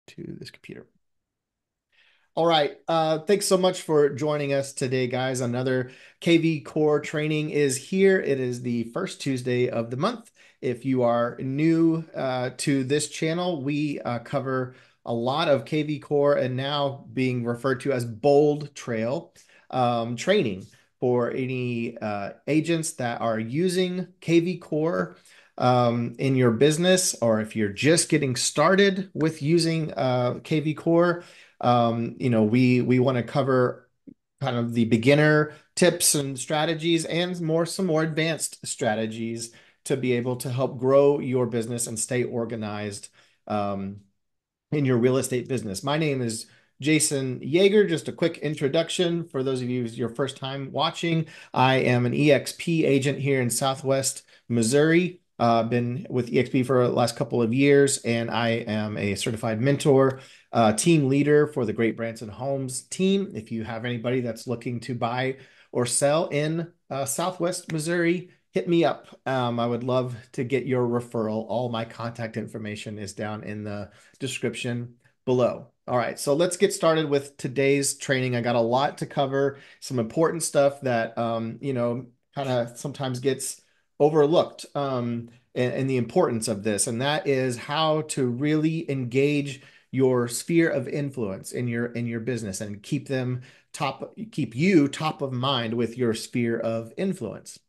to this computer. All right. Thanks so much for joining us today, guys. Another KvCore training is here. It is the first Tuesday of the month. If you are new to this channel, we cover a lot of KvCore and now being referred to as Bold Trail training for any agents that are using KvCore in your business, or if you're just getting started with using KvCore. We want to cover kind of the beginner tips and strategies and some more advanced strategies to be able to help grow your business and stay organized in your real estate business. My name is Jason Yeager. Just a quick introduction for those of you who's your first time watching. I am an EXP agent here in Southwest Missouri. Been with EXP for the last couple of years, and I am a certified mentor, team leader for the Great Branson Homes team. If you have anybody that's looking to buy or sell in Southwest Missouri, hit me up. I would love to get your referral. All my contact information is down in the description below. All right, so let's get started with today's training. I got a lot to cover, some important stuff that kind of sometimes gets overlooked, and the importance of this, and that is how to really engage your sphere of influence in your business and keep you top of mind with your sphere of influence.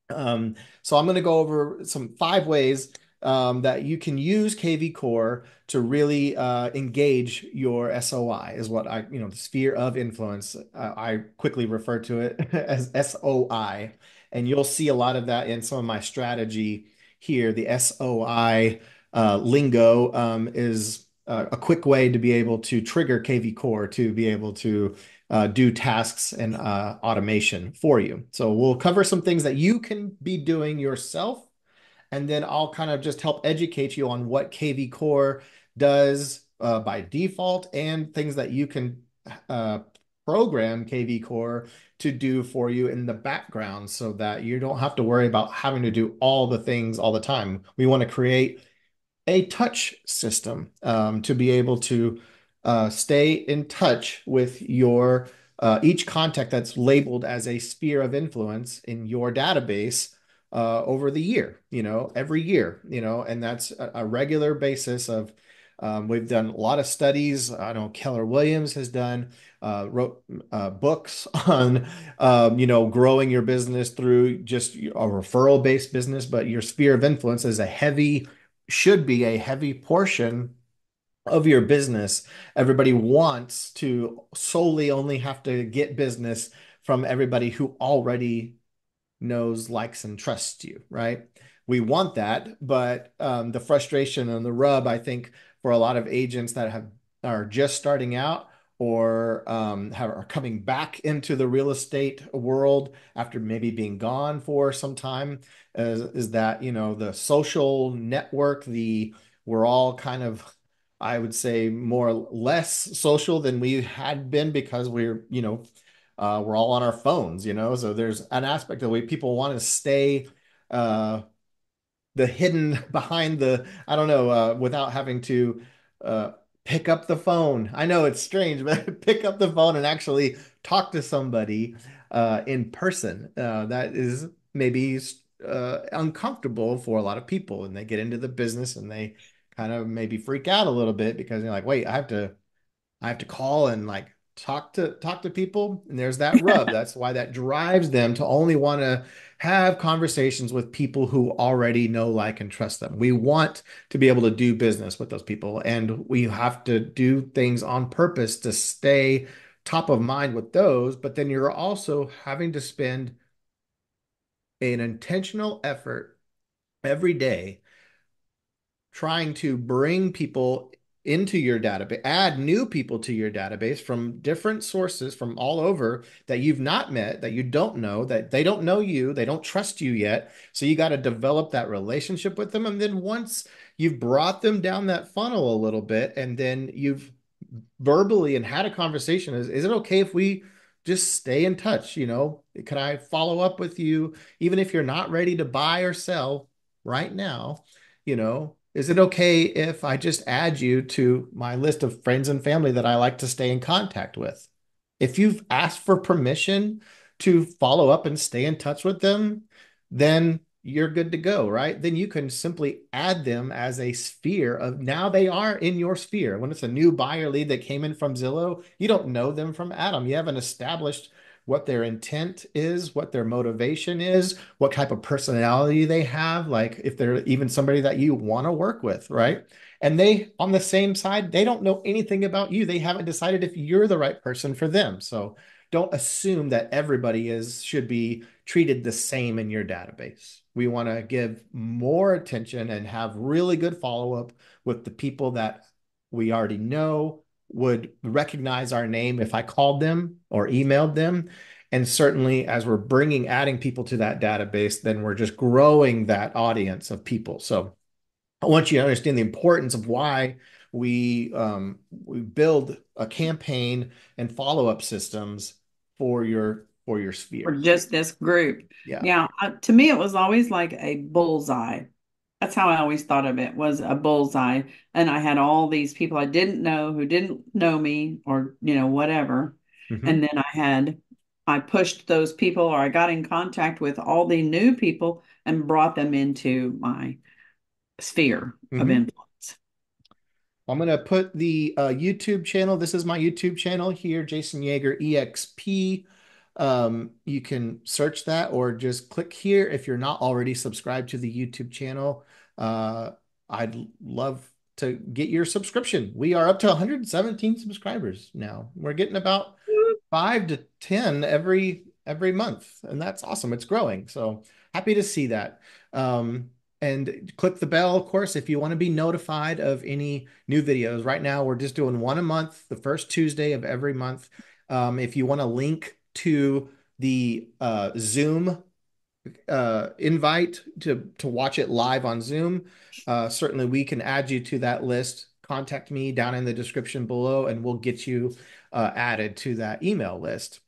So I'm going to go over some 5 ways that you can use KvCore to really engage your SOI, is what the sphere of influence. I quickly refer to it as SOI, and you'll see a lot of that in some of my strategy here. The SOI lingo is a quick way to be able to trigger KvCore to be able to do tasks and automation for you. So we'll cover some things that you can be doing yourself, and then I'll kind of just help educate you on what KvCore does by default and things that you can uh, program KvCore to do for you in the background so that you don't have to worry about having to do all the things all the time. We want to create a touch system to be able to stay in touch with your each contact that's labeled as a sphere of influence in your database over the year, every year, and that's a regular basis of. We've done a lot of studies. I know Keller Williams has wrote books on, growing your business through just a referral-based business, but your sphere of influence should be a heavy portion of your business. Everybody wants to solely only have to get business from everybody who already knows, likes, and trusts you, right? We want that, but the frustration and the rub, I think, for a lot of agents that are just starting out or are coming back into the real estate world after maybe being gone for some time, is that, the social network, we're all kind of, I would say, more or less social than we had been because we're all on our phones, so there's an aspect of the way people want to stay uh, the hidden behind I don't know, without having to uh, pick up the phone. I know it's strange, but pick up the phone and actually talk to somebody in person. That is maybe uncomfortable for a lot of people, and they get into the business and they kind of maybe freak out a little bit because they're like, wait, I have to call and like talk to people, and there's that rub. That's why that drives them to only want to have conversations with people who already know, like, and trust them. We want to be able to do business with those people, and we have to do things on purpose to stay top of mind with those. But then you're also having to spend an intentional effort every day trying to bring people into your database, add new people to your database from different sources from all over that you've not met, that you don't know, that they don't know you, they don't trust you yet. So you got to develop that relationship with them. And then once you've brought them down that funnel a little bit, and then you've verbally and had a conversation, is it okay if we just stay in touch? Can I follow up with you even if you're not ready to buy or sell right now? is it okay if I just add you to my list of friends and family that I like to stay in contact with? If you've asked for permission to follow up and stay in touch with them, then you're good to go, right? Then you can simply add them as a sphere of now they are in your sphere. When it's a new buyer lead that came in from Zillow, you don't know them from Adam. You haven't established what their intent is, what their motivation is, what type of personality they have, like if they're even somebody that you want to work with, right? And they, on the same side, they don't know anything about you. They haven't decided if you're the right person for them. So don't assume that everybody is should be treated the same in your database. We want to give more attention and have really good follow-up with the people that we already know would recognize our name if I called them or emailed them. And certainly, as we're adding people to that database, then we're just growing that audience of people. So I want you to understand the importance of why we build a campaign and follow-up systems for your For sphere. just this group. Yeah. Yeah, to me, it was always like a bullseye. That's how I always thought of it, was a bullseye. And I had all these people I didn't know who didn't know me or, whatever. And Hmm. then I pushed those people, or I got in contact with all the new people and brought them into my sphere of Hmm. influence. I'm going to put the YouTube channel. This is my YouTube channel here, Jason Yeager EXP. You can search that or just click here if you're not already subscribed to the YouTube channel. Uh, I'd love to get your subscription. We are up to 117 subscribers now. We're getting about 5 to 10 every month, and that's awesome. It's growing, so happy to see that. And click the bell, of course, if you want to be notified of any new videos. Right now, we're just doing one a month, the first Tuesday of every month. If you want to link to the Zoom invite to watch it live on Zoom, certainly we can add you to that list. Contact me down in the description below, and we'll get you added to that email list.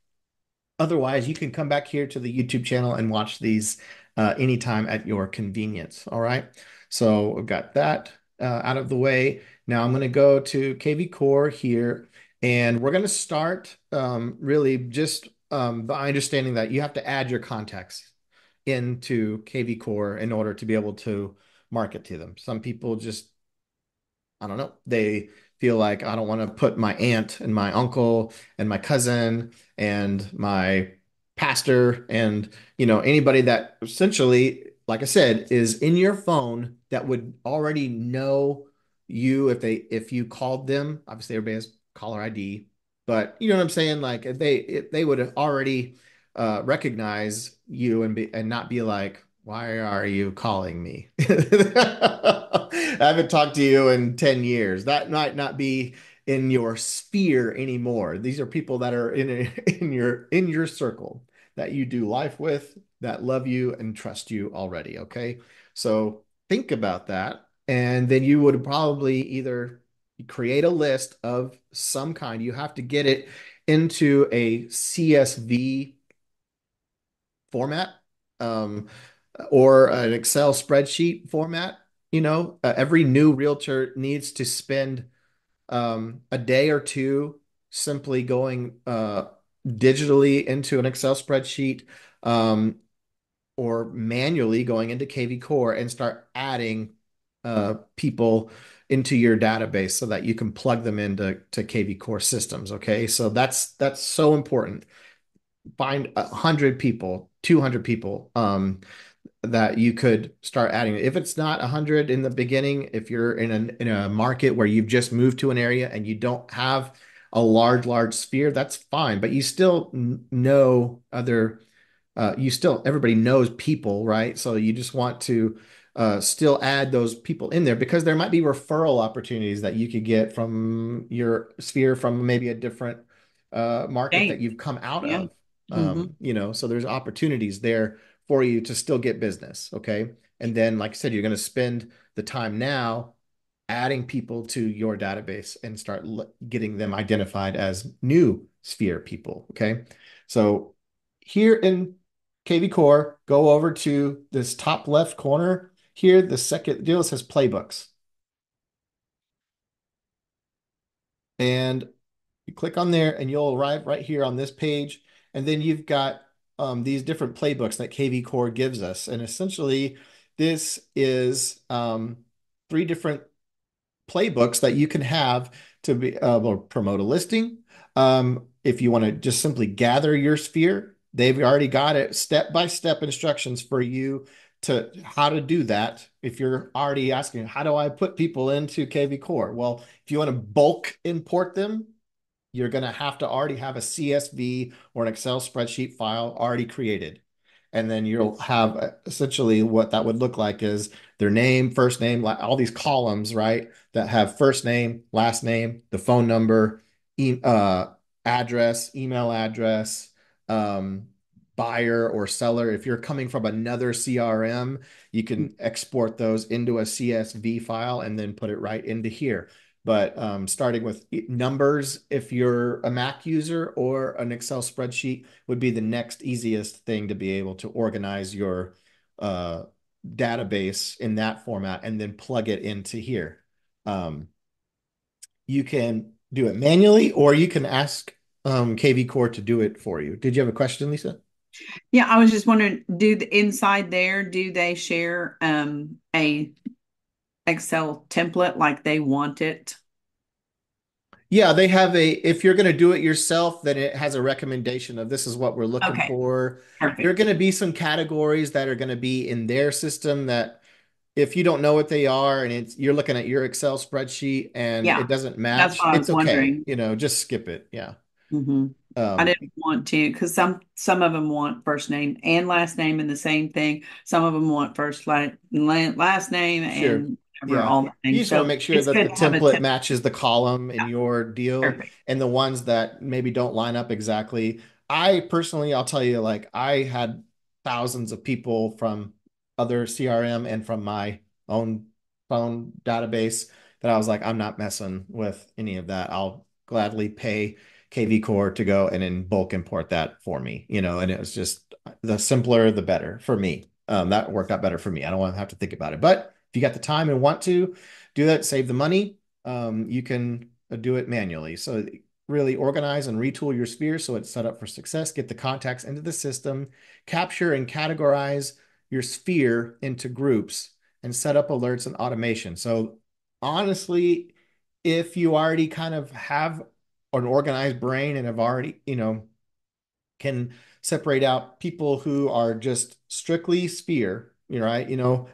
Otherwise, you can come back here to the YouTube channel and watch these anytime at your convenience. All right. So we've got that out of the way. Now I'm going to go to KvCore here, and we're going to start really just by understanding that you have to add your contacts into KvCore in order to be able to market to them. Some people just I don't know. They feel like I don't want to put my aunt and my uncle and my cousin and my pastor and anybody that essentially, like I said, is in your phone that would already know you if you called them. Obviously, everybody has caller ID, but you know what I'm saying? Like if they would already recognize you and not be like, why are you calling me? I haven't talked to you in 10 years. That might not be in your sphere anymore. These are people that are in your circle that you do life with, that love you and trust you already, okay? So think about that. And then you would probably either create a list of some kind. You have to get it into a CSV format, um, or an Excel spreadsheet format. Every new realtor needs to spend a day or two simply going digitally into an Excel spreadsheet, or manually going into KvCore and start adding people into your database so that you can plug them into KvCore systems. Okay, so that's so important. Find 100 people, 200 people, that you could start adding. If it's not 100 in the beginning, if you're in a market where you've just moved to an area and you don't have a large sphere, that's fine. But you still know other you still everybody knows people, right? So you just want to still add those people in there because there might be referral opportunities that you could get from your sphere from maybe a different market that Date. you've come out Yeah. of. Hmm. So there's opportunities there for you to still get business, okay? And then, like I said, you're going to spend the time now adding people to your database and start getting them identified as new sphere people, okay? So here in KvCore, go over to this top left corner. Here, the second deal says playbooks. And you click on there and you'll arrive right here on this page. And then you've got these different playbooks that KvCore gives us. And essentially, this is three different playbooks that you can have to be well, promote a listing. If you want to just simply gather your sphere, they've already got it step-by-step instructions for you to how to do that. If you're already asking, how do I put people into KvCore? Well, if you want to bulk import them, you're going to have to already have a CSV or an Excel spreadsheet file already created. And then you'll have essentially what that would look like is their name, first name, all these columns, right? That have first name, last name, the phone number, e address, email address, um, buyer or seller. If you're coming from another CRM, you can export those into a CSV file and then put it right into here. But starting with numbers, if you're a Mac user, or an Excel spreadsheet would be the next easiest thing to be able to organize your uh, database in that format and then plug it into here. Um, you can do it manually, or you can ask KvCore to do it for you. Did you have a question, Lisa? Yeah, I was just wondering, inside there, do they share a Excel template like they want it? Yeah, they have if you're going to do it yourself, then it has a recommendation of this is what we're looking Okay, for. There are perfect. going to be some categories that are going to be in their system that if you don't know what they are and you're looking at your Excel spreadsheet and it Yeah, doesn't that's match, what I it's was okay. wondering. Just skip it. Yeah. hmm I Um, didn't want to because some of them want first name and last name in the same thing. Some of them want last name Sure. and whatever Yeah. all the You things. just want to So make sure it's that the good to have a template tip. matches the column in Yeah, your deal, perfect. and the ones that maybe don't line up exactly. I personally, I'll tell you, like I had thousands of people from other CRM and from my own phone database that I was like, I'm not messing with any of that. I'll gladly pay KvCore to go and in bulk import that for me, and it was just the simpler, the better for me. That worked out better for me. I don't want to have to think about it. But if you got the time and want to do that, save the money, you can do it manually. So really organize and retool your sphere so it's set up for success. Get the contacts into the system, capture and categorize your sphere into groups, and set up alerts and automation. So honestly, if you already kind of have an organized brain and have already, can separate out people who are just strictly Sphere, right?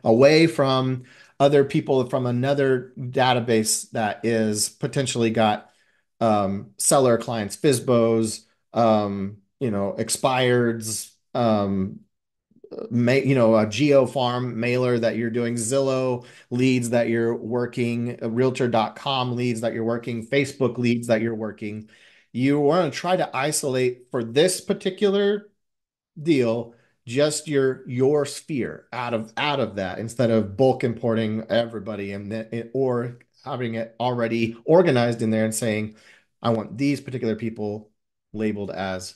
Away from other people from another database that is potentially got seller clients, FISBOs, expireds, a geo farm mailer that you're doing, Zillow leads that you're working, realtor.com leads that you're working, Facebook leads that you're working. You want to try to isolate for this particular deal just your sphere out of that instead of bulk importing everybody and then or having it already organized in there and saying, I want these particular people labeled as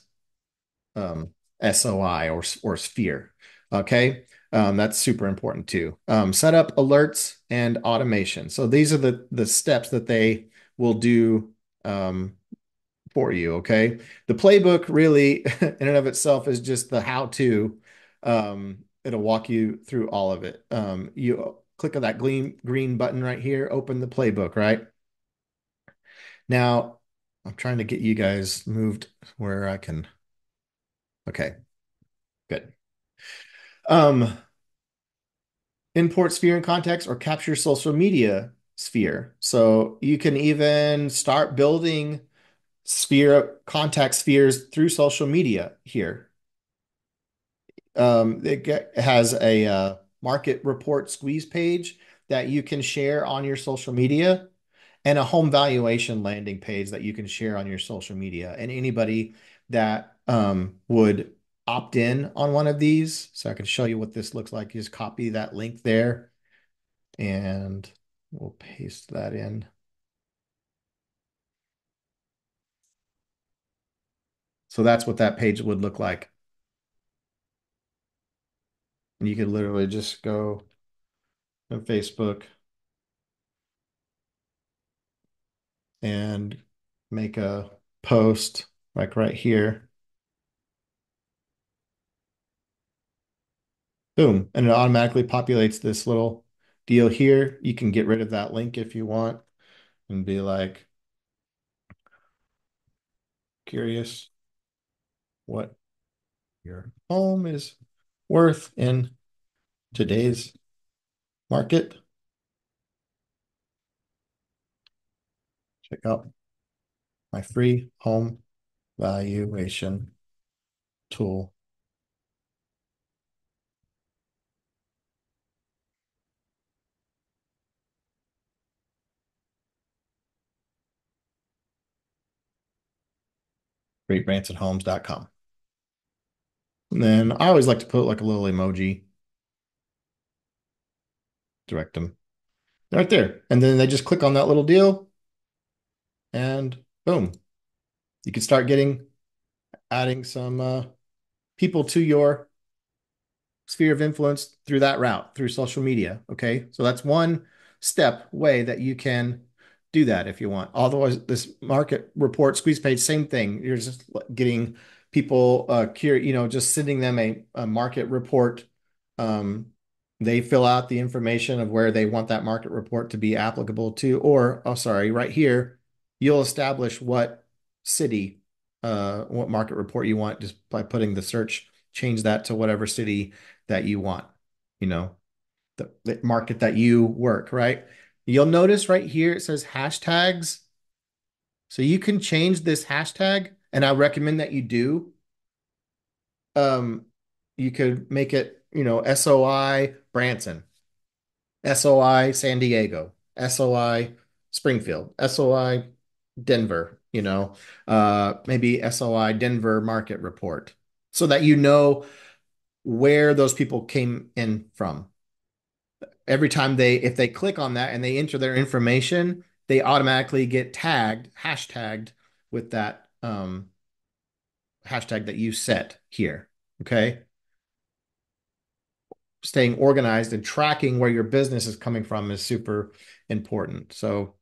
SOI or sphere. Okay. That's super important too. Set up alerts and automation. So these are the steps that they will do um, for you. Okay. The playbook really, in and of itself, is just the how-to. It'll walk you through all of it. You click on that green button right here, open the playbook, right? Now, I'm trying to get you guys moved where I can. Okay, good. Um, Import sphere in context or capture social media sphere. So you can even start building contact spheres through social media here. It has a market report squeeze page that you can share on your social media, and a home valuation landing page that you can share on your social media. And anybody that would opt in on one of these, so I can show you what this looks like, you just copy that link there and we'll paste that in. So that's what that page would look like. And you could literally just go on Facebook and make a post like right here. Boom. And it automatically populates this little deal here. You can get rid of that link if you want and be like, curious what your home is worth in today's market. Check out my free home valuation tool. GreatBransonHomes.com. And then I always like to put like a little emoji, direct them right there. And then they just click on that little deal and boom, you can start adding some people to your sphere of influence through that route, through social media. Okay. So that's one step way that you can do that if you want. Otherwise, this market report squeeze page, same thing. You're just getting people curious, just sending them a market report. Um, they fill out the information of where they want that market report to be applicable to, or, oh, sorry, right here, you'll establish what city, what market report you want just by putting the search, change that to whatever city that you want, you know, the market that you work, right? You'll notice right here it says hashtags. So you can change this hashtag, and I recommend that you do. Um, you could make it, SOI Branson, SOI San Diego, SOI Springfield, SOI Denver, maybe SOI Denver market report so that you know where those people came in from. Every time if they click on that and they enter their information, they automatically get hashtagged with that hashtag that you set here. Okay. Staying organized and tracking where your business is coming from is super important. So,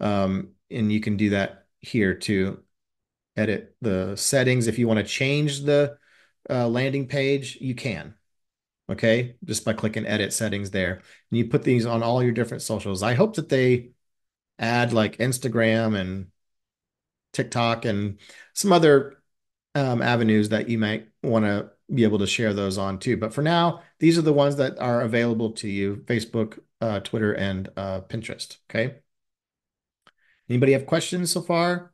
and you can do that here to edit the settings. If you want to change the landing page, you can. Okay, just by clicking edit settings there. And you put these on all your different socials. I hope that they add like Instagram and TikTok and some other avenues that you might want to be able to share those on too. But for now, these are the ones that are available to you: Facebook, Twitter, and Pinterest. Okay. Anybody have questions so far?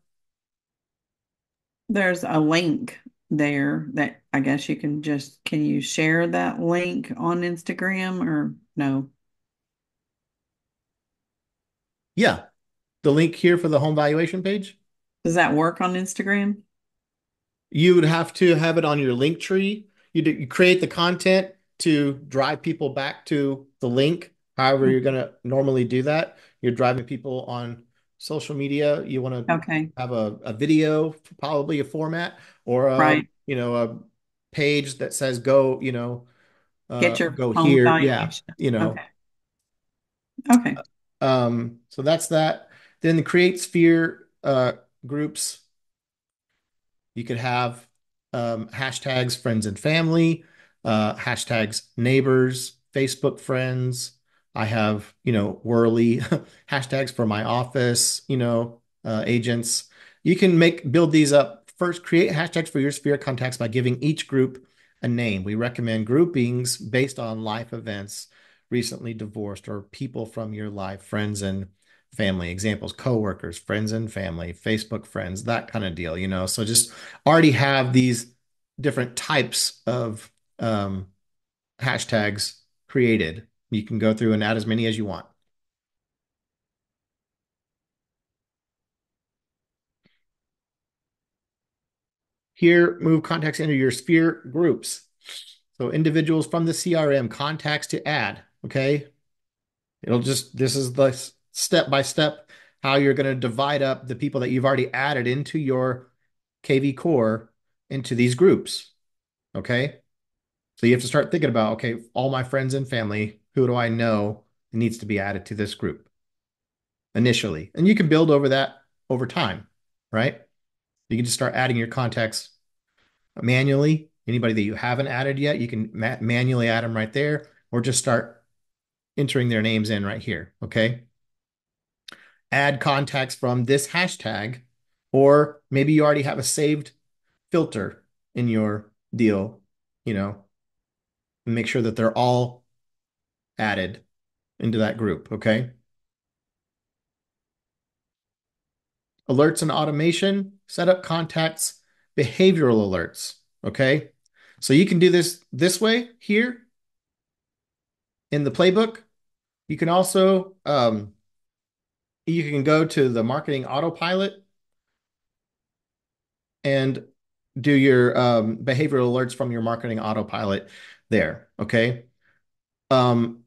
There's a link there that I guess can you share that link on Instagram or no? Yeah. The link here for the home valuation page. Does that work on Instagram? You would have to have it on your link tree. You create the content to drive people back to the link. However, you're going to normally do that. You're driving people on social media. You want to Okay, have a video, probably a format, or right. a page that says go, Get your go home here. Yeah, valuation. Okay, uh, okay. so that's that. Then the create sphere groups. You could have hashtags friends and family, hashtags neighbors, Facebook friends. I have, whirly hashtags for my office, agents. You can build these up. First, create hashtags for your sphere of contacts by giving each group a name. We recommend groupings based on life events, recently divorced, or people from your life, friends and family. Examples: coworkers, friends and family, Facebook friends, that kind of deal, So just already have these different types of hashtags created. You can go through and add as many as you want. Here, move contacts into your sphere groups. So individuals from the CRM, contacts to add. Okay. This is the step by step how you're going to divide up the people that you've already added into your KvCore into these groups. Okay. So you have to start thinking about, okay, all my friends and family, who do I know needs to be added to this group initially? And you can build over that over time. right? You can just start adding your contacts manually. Anybody that you haven't added yet, you can manually add them right there, or just start entering their names in right here. Okay. Add contacts from this hashtag, or maybe you already have a saved filter in your deal, you know, and make sure that they're all added into that group. Okay. Alerts and automation, set up contacts, behavioral alerts. Okay. So you can do this way here in the playbook. You can also you can go to the marketing autopilot and do your behavioral alerts from your marketing autopilot there. Okay. Um,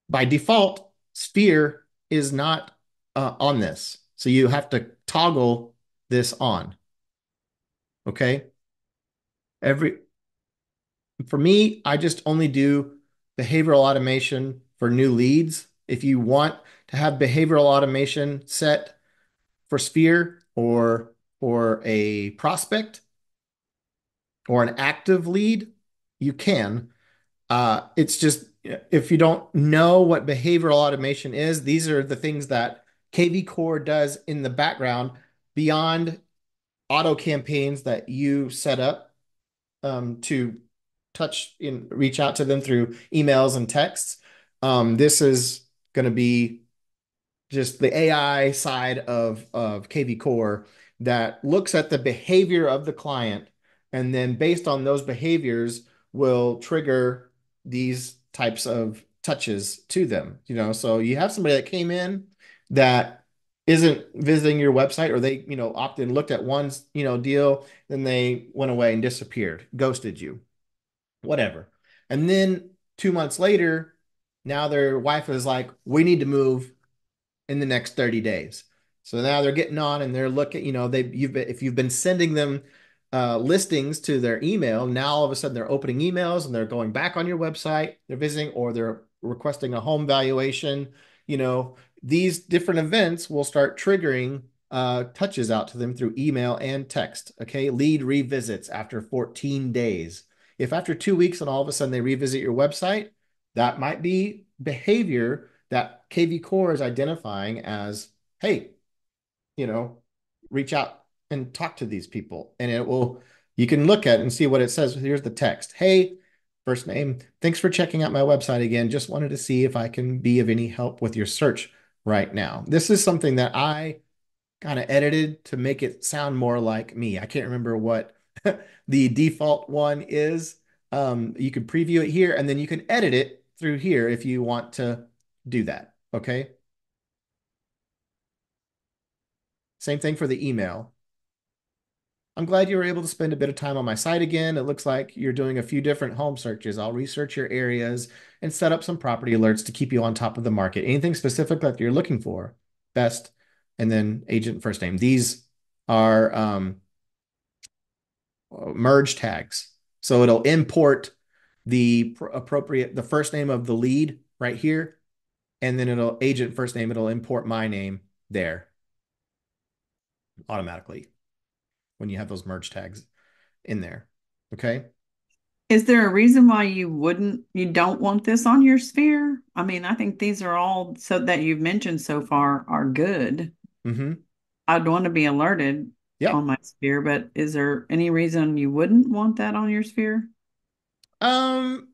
by default, Sphere is not on this. So you have to toggle this on. Okay. Every For me, I just only do behavioral automation for new leads. If you want to have behavioral automation set for Sphere or for a prospect or an active lead, you can. It's just if you don't know what behavioral automation is, these are the things that KvCore does in the background beyond auto campaigns that you set up to reach out to them through emails and texts. This is going to be just the AI side of KvCore that looks at the behavior of the client, and then based on those behaviors will trigger these types of touches to them. So you have somebody that came in that isn't visiting your website, or they, opted and looked at one, deal, then they went away and disappeared, ghosted you, whatever. And then 2 months later, now their wife is like, we need to move in the next 30 days. So now they're getting on and they're looking, if you've been sending them listings to their email, now all of a sudden they're opening emails and they're going back on your website, they're visiting, or they're requesting a home valuation. These different events will start triggering touches out to them through email and text. Okay. Lead revisits after 14 days. If after 2 weeks and all of a sudden they revisit your website, that might be behavior that KvCore is identifying as, hey, you know, reach out and talk to these people. And you can look at it and see what it says. Here's the text. Hey, first name, thanks for checking out my website again. Just wanted to see if I can be of any help with your search right now. This is something that I kind of edited to make it sound more like me. I can't remember what the default one is. You can preview it here and then you can edit it through here if you want to do that. Okay. Same thing for the email. I'm glad you were able to spend a bit of time on my site again. It looks like you're doing a few different home searches. I'll research your areas and set up some property alerts to keep you on top of the market. Anything specific that you're looking for, best, and then agent first name. These are merge tags. So it'll import the first name of the lead right here, and then agent first name, it'll import my name there automatically when you have those merge tags in there. Okay. Is there a reason why you don't want this on your sphere? I mean, I think these are all so that you've mentioned so far are good. Mm-hmm. I'd want to be alerted on Yep. my sphere, but is there any reason you wouldn't want that on your sphere? Um,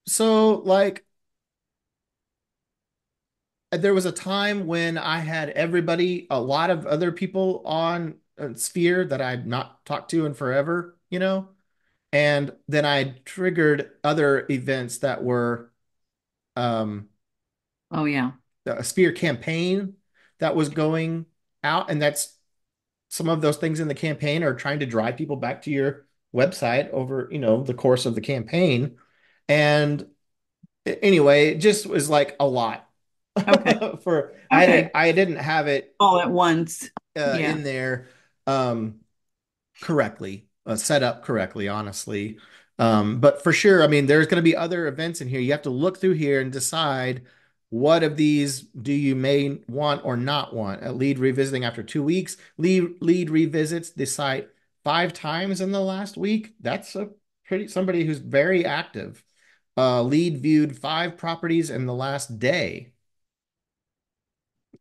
so like there was a time when I had a lot of other people on Sphere that I'd not talked to in forever, and then I triggered other events that were um Oh, yeah. a Sphere campaign that was going out, and that's some of those things in the campaign are trying to drive people back to your website over, the course of the campaign. And anyway, it just was like a lot Okay. for Okay. I didn't have it All at once. Yeah. in there correctly, set up correctly, honestly. But for sure, I mean, there's going to be other events in here. You have to look through here and decide What of these do you may want or not want? A lead revisiting after 2 weeks. Lead revisits the site 5 times in the last week. That's a pretty somebody who's very active. Lead viewed 5 properties in the last day.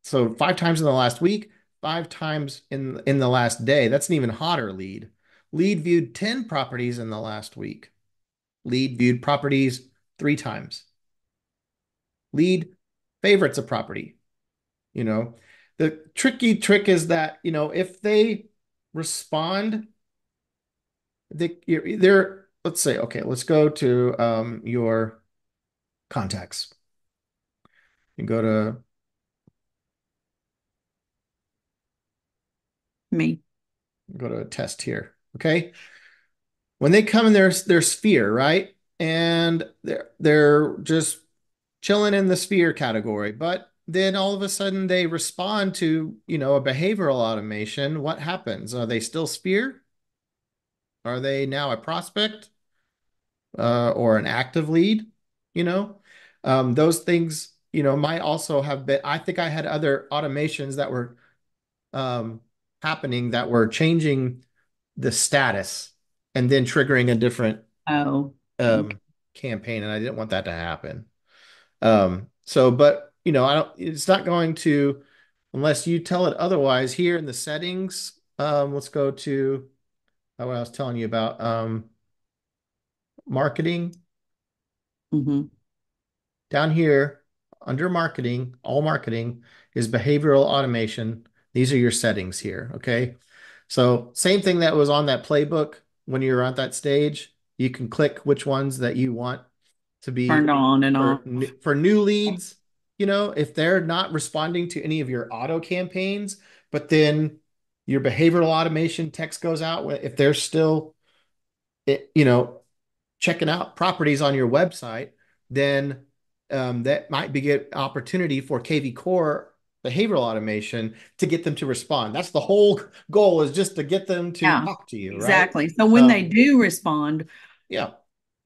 So 5 times in the last week, 5 times in the last day. That's an even hotter lead. Lead viewed 10 properties in the last week. Lead viewed properties 3 times. Lead favorites a property. You know, the tricky trick is that, if they respond, they're, let's say, okay, let's go to your contacts. You Me. go to a test here. Okay. When they come in their sphere, right? And they're just chilling in the sphere category, but then all of a sudden they respond to, a behavioral automation. What happens? Are they still sphere? Are they now a prospect or an active lead? You know, those things, might also have been. I think I had other automations that were um, happening that were changing the status and then triggering a different Oh, okay. um, campaign, and I didn't want that to happen. But I don't. It's not going to unless you tell it otherwise. Here in the settings, let's go to what I was telling you about marketing. Hmm. Down here under marketing, all marketing is behavioral automation. These are your settings here. Okay. So same thing that was on that playbook when you're at that stage. You can click which ones that you want to Turned be on and off. for new leads. If they're not responding to any of your auto campaigns, but then your behavioral automation text goes out, if they're still, you know, checking out properties on your website, then that might be an opportunity for KvCore behavioral automation to get them to respond. That's the whole goal, is just to get them to Yeah, talk to you, right? exactly. So when they Um, do respond, yeah.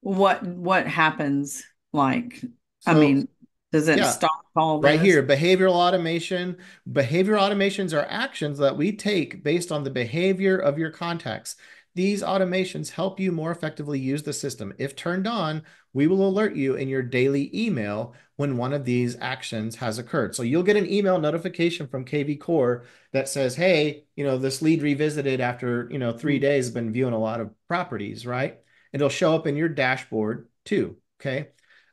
what happens? Like, I So mean, does it yeah, stop all right this? here, behavioral automation. Behavioral automations are actions that we take based on the behavior of your contacts. These automations help you more effectively use the system. If turned on, we will alert you in your daily email when one of these actions has occurred. So you'll get an email notification from KvCore that says, hey, this lead revisited after, 3 days, has been viewing a lot of properties, right? It'll show up in your dashboard too. Okay.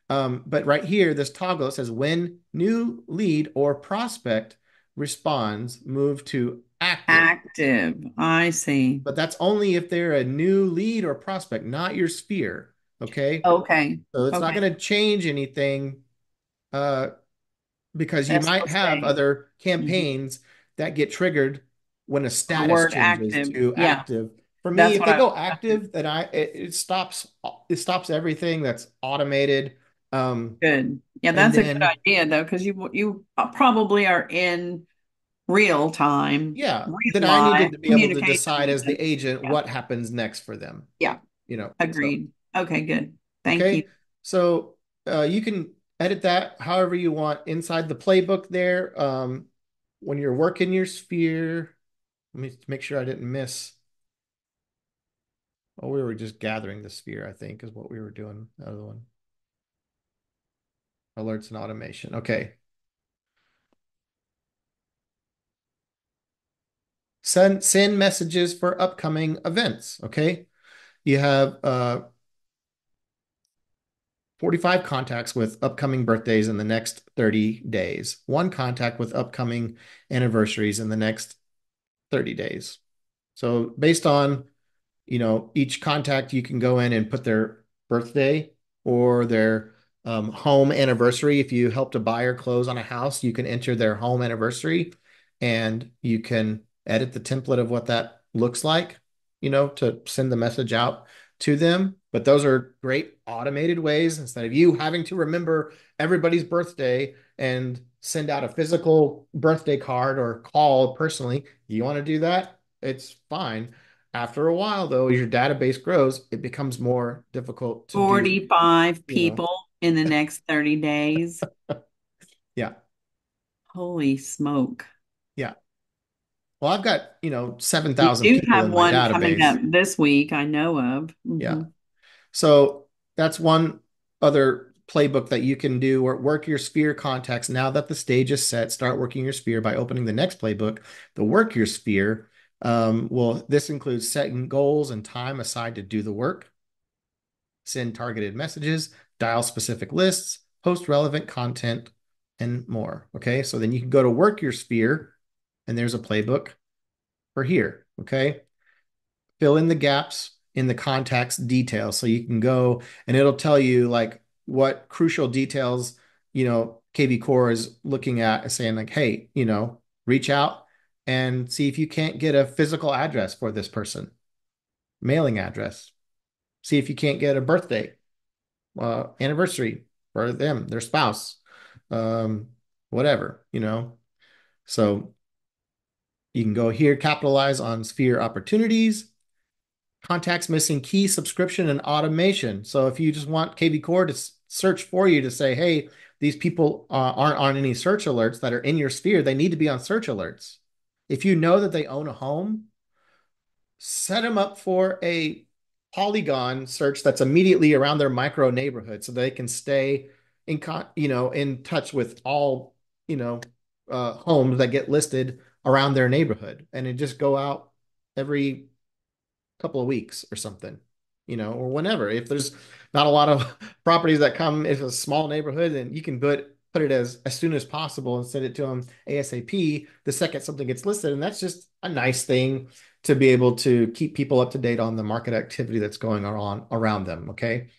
But right here, this toggle says when new lead or prospect responds, move to active. Active. I see. But that's only if they're a new lead or prospect, not your sphere. Okay. Okay. So it's not Okay. going to change anything uh, because you That's might still have staying. other Mhm. campaigns that get triggered when a The status word changes active. to Yeah, active. For me, that's if what they I was go wondering. active, then it stops everything that's automated. Um, Good. Yeah, and that's a good then idea though, because you probably are in Yeah, real then I life needed to be able to communication decide with as the them. agent Yeah. what happens next for them. Yeah. So Agreed. Okay, good. Thank you. okay, so you can edit that however you want inside the playbook there. When you're working your sphere, let me make sure I didn't miss. Oh, we were just gathering the sphere, I think, is what we were doing. The other one, alerts and automation. Okay, send messages for upcoming events. Okay, you have 45 contacts with upcoming birthdays in the next 30 days, one contact with upcoming anniversaries in the next 30 days. So based on, each contact, you can go in and put their birthday or their home anniversary. If you helped a buyer close on a house, you can enter their home anniversary and you can edit the template of what that looks like, to send the message out to them. But those are great automated ways instead of you having to remember everybody's birthday and send out a physical birthday card or call personally. You want to do that? It's fine. After a while, though, as your database grows, it becomes more difficult to do, 45 you know. people in the next 30 days. Yeah. Holy smoke. Yeah. Well, I've got, You 7,000 do people have in my one coming database. up this week, I know of. Yeah. So that's one other playbook that you can do, or work your sphere contacts. Now that the stage is set, start working your sphere by opening the next playbook, the work your sphere. Well, this includes setting goals and time aside to do the work, send targeted messages, dial specific lists, post relevant content, and more. Okay. So then you can go to work your sphere, and there's a playbook for here. Okay. Fill in the gaps in the contact's details. So you can go and it'll tell you like what crucial details, KvCore is looking at and saying like, hey, reach out and see if you can't get a physical address for this person, mailing address. See if you can't get a birthday, anniversary for them, their spouse, um, whatever. So you can go here, capitalize on sphere opportunities. Contacts missing key subscription and automation. So if you just want KvCore to search for you to say, hey, these people aren't on any search alerts that are in your sphere, they need to be on search alerts. If you know that they own a home, set them up for a polygon search that's immediately around their micro neighborhood so they can stay in touch with all, you know, homes that get listed around their neighborhood, and it just go out every couple of weeks or something, or whenever. If there's not a lot of properties that come, if it's a small neighborhood, then you can put it as soon as possible and send it to them ASAP the second something gets listed. And that's just a nice thing to be able to keep people up to date on the market activity that's going on around them. Okay.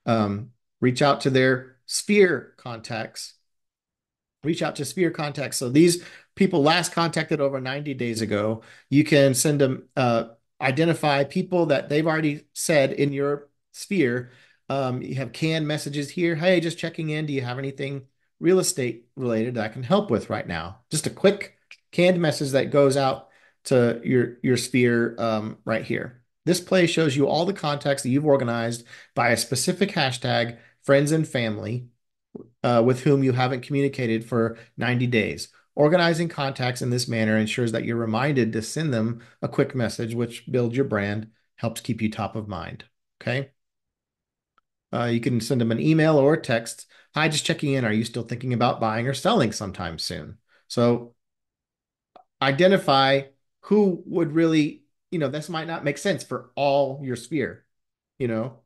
Um, reach out to their sphere contacts reach out to sphere contacts. So these people last contacted over 90 days ago, you can send them, identify people that they've already said in your sphere. You have canned messages here. Hey, just checking in. Do you have anything real estate related that I can help with right now? Just a quick canned message that goes out to your sphere, right here. This play shows you all the contacts that you've organized by a specific hashtag, friends and family, with whom you haven't communicated for 90 days. Organizing contacts in this manner ensures that you're reminded to send them a quick message, which builds your brand, helps keep you top of mind. Okay. You can send them an email or a text. Hi, just checking in. Are you still thinking about buying or selling sometime soon? So identify who would really, this might not make sense for all your sphere. You know,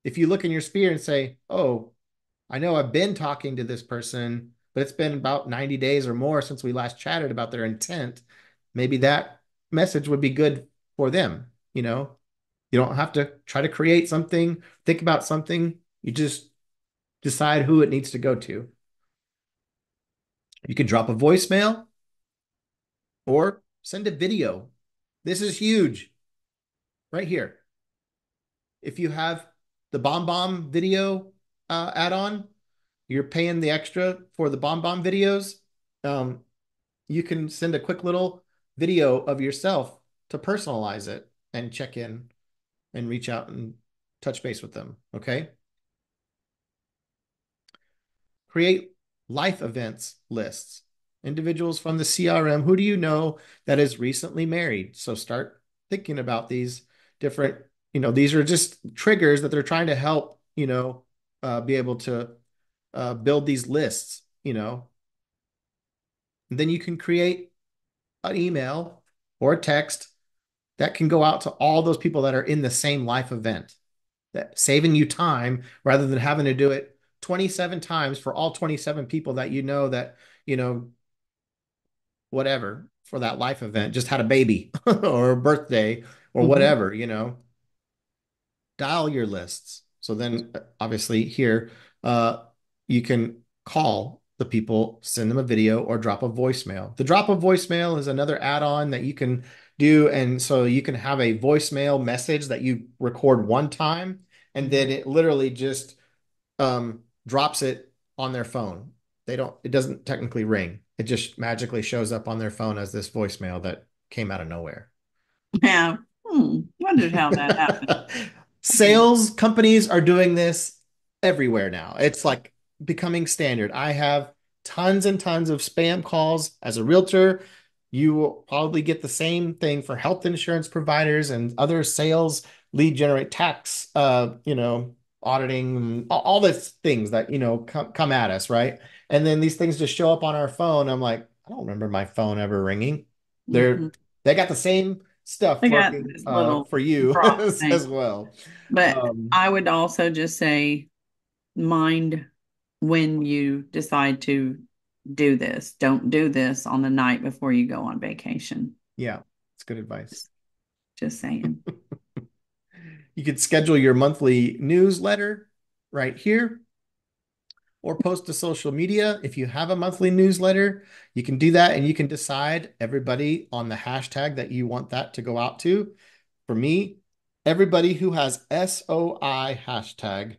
if you look in your sphere and say, oh, I know I've been talking to this person, but it's been about 90 days or more since we last chatted about their intent. Maybe that message would be good for them. You don't have to try to create something, think about something. You just decide who it needs to go to. You can drop a voicemail or send a video. This is huge right here. If you have the Bomb video add-on, you're paying the extra for the Bomb videos. Um, you can send a quick little video of yourself to personalize it and check in and reach out and touch base with them. Okay. Create life events lists. Individuals from the CRM. Who do you know that is recently married? So start thinking about these different, these are just triggers that they're trying to help, be able to build these lists, And then you can create an email or a text that can go out to all those people that are in the same life event, that saving you time rather than having to do it 27 times for all 27 people that that, you know, whatever, for that life event just had a baby or a birthday or Mhm. whatever. Dial your lists. So then obviously here, uh, you can call the people, send them a video, or drop a voicemail. The drop a voicemail is another add-on that you can do. And so you can have a voicemail message that you record one time, and then it literally just drops it on their phone. It doesn't technically ring. It just magically shows up on their phone as this voicemail that came out of nowhere. Yeah. Wondered how that happened. Sales companies are doing this everywhere now. It's like becoming standard. I have tons and tons of spam calls. As a realtor, you will probably get the same thing for health insurance providers and other sales, lead generate tax, auditing, all these things that, come at us, right? And then these things just show up on our phone. I'm like, I don't remember my phone ever ringing. Mhm. They got the same stuff I got working this little for you drop as thing. well. But Um, I would also just say, mind when you decide to do this. Don't do this on the night before you go on vacation. yeah, it's good advice. Just saying. You could schedule your monthly newsletter right here or post to social media. If you have a monthly newsletter, you can do that and you can decide everybody on the hashtag that you want that to go out to. For me, everybody who has SOI hashtag,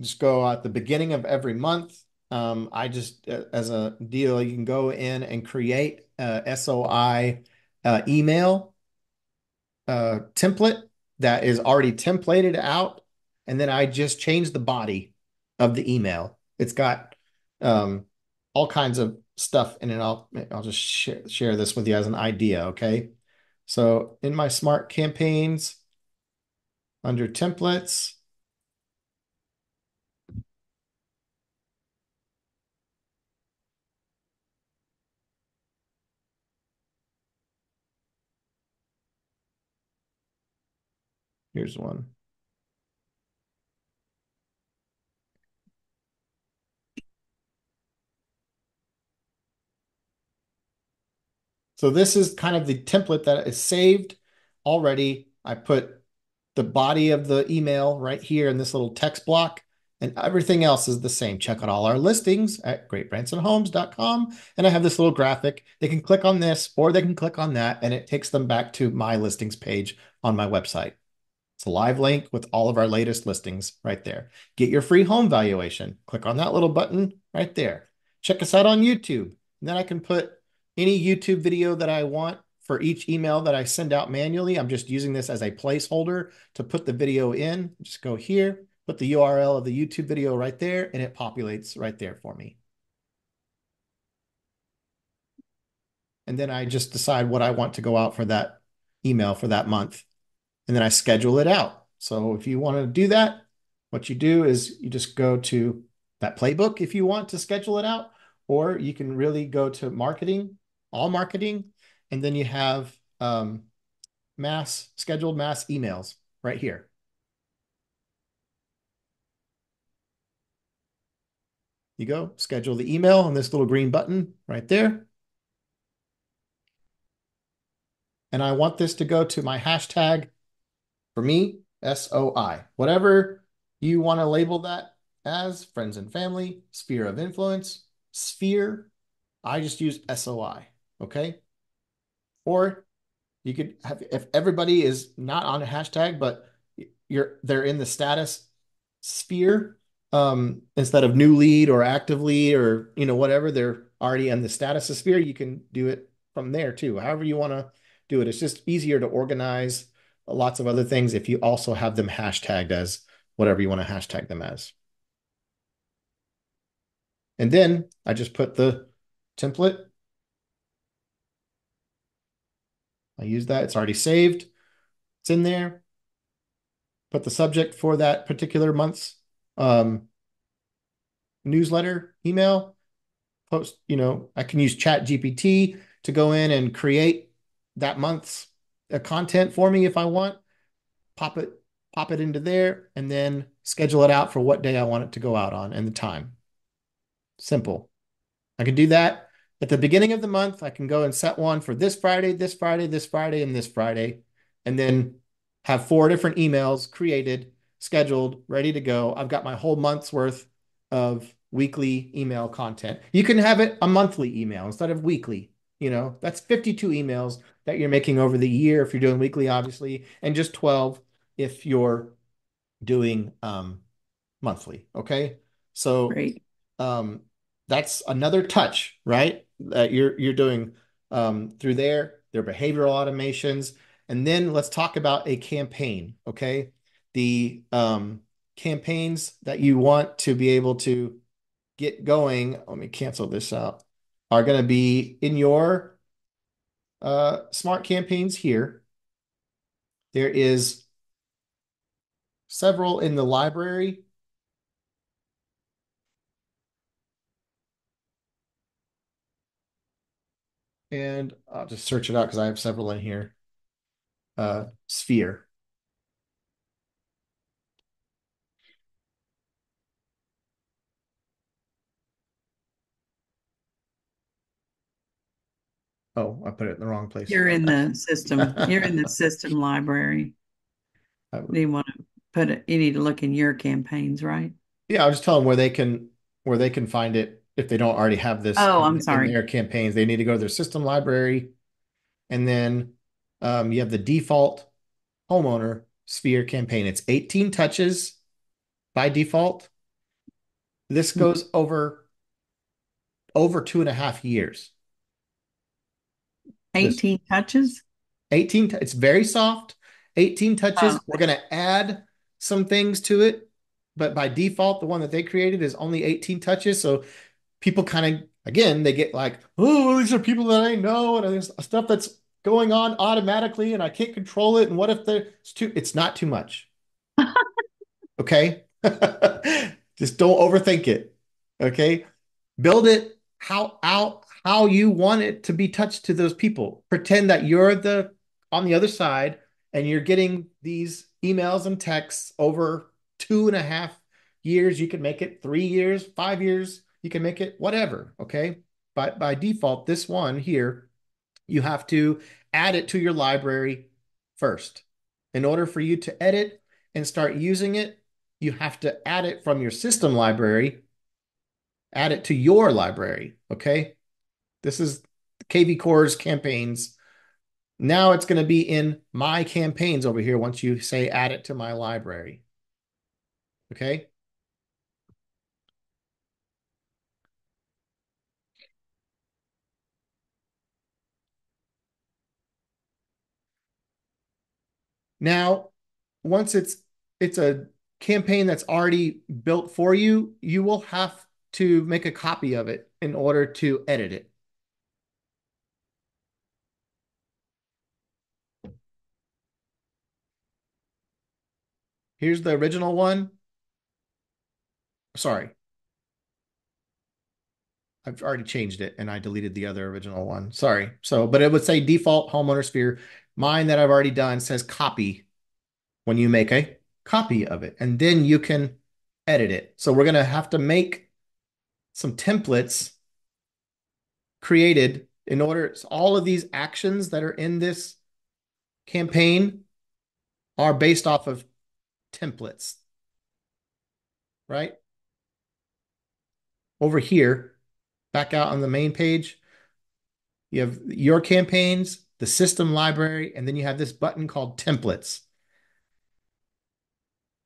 just go at the beginning of every month. I just, as a deal, you can go in and create a SOI email template that is already templated out, and then I just change the body of the email. It's got um, all kinds of stuff in it. I'll just share this with you as an idea, okay? So in my smart campaigns, under templates, here's one. So this is kind of the template that is saved already. I put the body of the email right here in this little text block, and everything else is the same. Check out all our listings at greatbransonhomes.com. And I have this little graphic. They can click on this or they can click on that, and it takes them back to my listings page on my website. It's a live link with all of our latest listings right there. Get your free home valuation. Click on that little button right there. Check us out on YouTube. And then I can put any YouTube video that I want for each email that I send out manually. I'm just using this as a placeholder to put the video in. Just go here, put the URL of the YouTube video right there, and it populates right there for me. And then I just decide what I want to go out for that email for that month. And then I schedule it out. So if you want to do that, what you do is you just go to that playbook if you want to schedule it out, or you can really go to marketing, all marketing, and then you have scheduled mass emails right here. You go schedule the email on this little green button right there. And I want this to go to my hashtag. For me, SOI. Whatever you want to label that as, friends and family, sphere of influence, sphere, I just use SOI. Okay. Or you could have, if everybody is not on a hashtag, but they're in the status sphere, instead of new lead or active lead or, whatever, they're already in the status sphere, you can do it from there too. However you want to do it. It's just easier to organize lots of other things if you also have them hashtagged as whatever you want to hashtag them as. And then I just put the template. I use that. It's already saved. It's in there. Put the subject for that particular month's um, newsletter email. Post, I can use Chat GPT to go in and create that month's content for me if I want. Pop it, pop it into there, and then schedule it out for what day I want it to go out on and the time. Simple. I can do that at the beginning of the month. I can go and set one for this Friday, this Friday, this Friday, and this Friday, and then have 4 different emails created, scheduled, ready to go. I've got my whole month's worth of weekly email content. You can have it a monthly email instead of weekly. That's 52 emails that you're making over the year if you're doing weekly, obviously, and just 12 if you're doing monthly. Okay. So Great. um, that's another touch, right? That you're doing through their behavioral automations. And then let's talk about a campaign. Okay. The campaigns that you want to be able to get going, let me cancel this out, are going to be in your smart campaigns here. There is several in the library. And I'll just search it out because I have several in here. Sphere. Oh, I put it in the wrong place. You're in the system. You're in the system library. I Do you want to put it? You need to look in your campaigns, right? Yeah, I'll just tell them where they can find it if they don't already have this Oh, I'm in sorry. their campaigns. They need to go to their system library, and then you have the default homeowner sphere campaign. It's 18 touches by default. This goes over 2.5 years. This 18 touches? 18, it's very soft. 18 Oh, touches. We're going to add some things to it, but by default, the one that they created is only 18 touches. So people kind of, again, they get like, oh, these are people that I know, and there's stuff that's going on automatically, and I can't control it. And what if it's not too much? Okay. Just don't overthink it. Okay. Build it how you want it to be touched to those people. Pretend that you're the on the other side and you're getting these emails and texts over 2.5 years. You can make it 3 years, 5 years. You can make it whatever. Okay. But by default, this one here, you have to add it to your library first. In order for you to edit and start using it, you have to add it from your system library, add it to your library. Okay. This is KvCore's campaigns. Now it's going to be in my campaigns over here once you say add it to my library. Okay. Now, once it's a campaign that's already built for you, you will have to make a copy of it in order to edit it. Here's the original one. Sorry, I've already changed it and I deleted the other original one. Sorry. So, but it would say default homeowner sphere. Mine that I've already done says copy when you make a copy of it, and then you can edit it. So we're going to have to make some templates created in order. So all of these actions that are in this campaign are based off of templates, right? Over here, back out on the main page, you have your campaigns, the system library, and then you have this button called templates.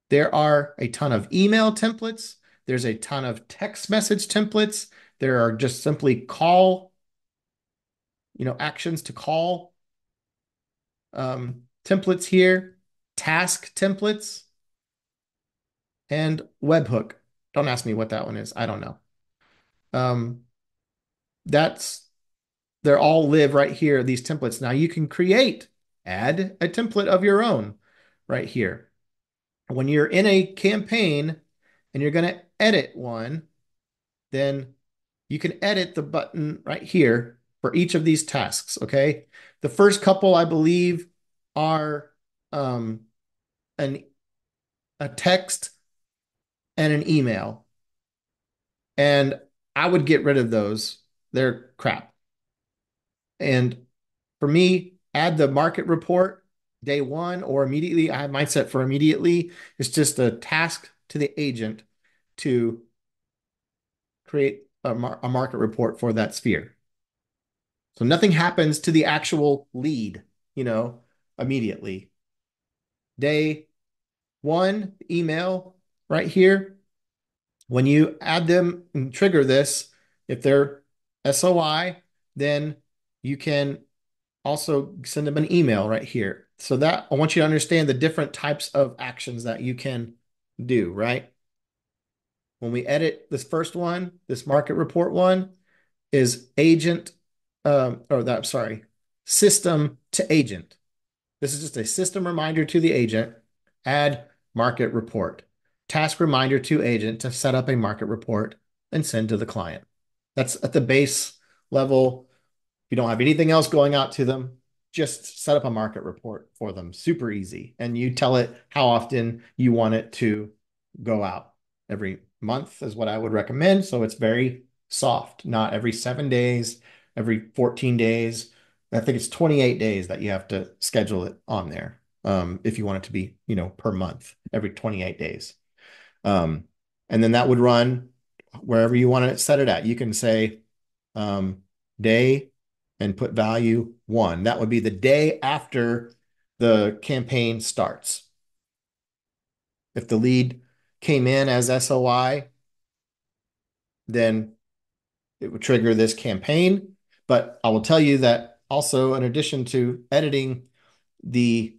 There are a ton of email templates. There's a ton of text message templates. There are just simply call, actions to call templates here, task templates, and webhook. Don't ask me what that one is. I don't know. Um, that's They're all live right here, these templates. Now you can add a template of your own right here. When you're in a campaign and you're going to edit one, then you can edit the button right here for each of these tasks. Okay. The first couple, I believe, are um, an, a text and an email. And I would get rid of those. They're crap. And for me, add the market report day one or immediately. I have mine set for immediately. It's just a task to the agent to create a market report for that sphere. So nothing happens to the actual lead, immediately. Day one, email right here. When you add them and trigger this, if they're SOI, then you can also send them an email right here. So that I want you to understand the different types of actions that you can do, right? when we edit this first one, this market report one is agent, or that, sorry, system to agent. This is just a system reminder to the agent, add market report. Task reminder to agent to set up a market report and send to the client. That's at the base level. If you don't have anything else going out to them, just set up a market report for them. Super easy. And you tell it how often you want it to go out. Every month is what I would recommend. So it's very soft, not every 7 days, every 14 days. I think it's 28 days that you have to schedule it on there. If you want it to be, per month, every 28 days. Um, and then that would run wherever you want to set it at. You can say day and put value 1. That would be the day after the campaign starts. If the lead came in as SOI, then it would trigger this campaign. But I will tell you that also, in addition to editing the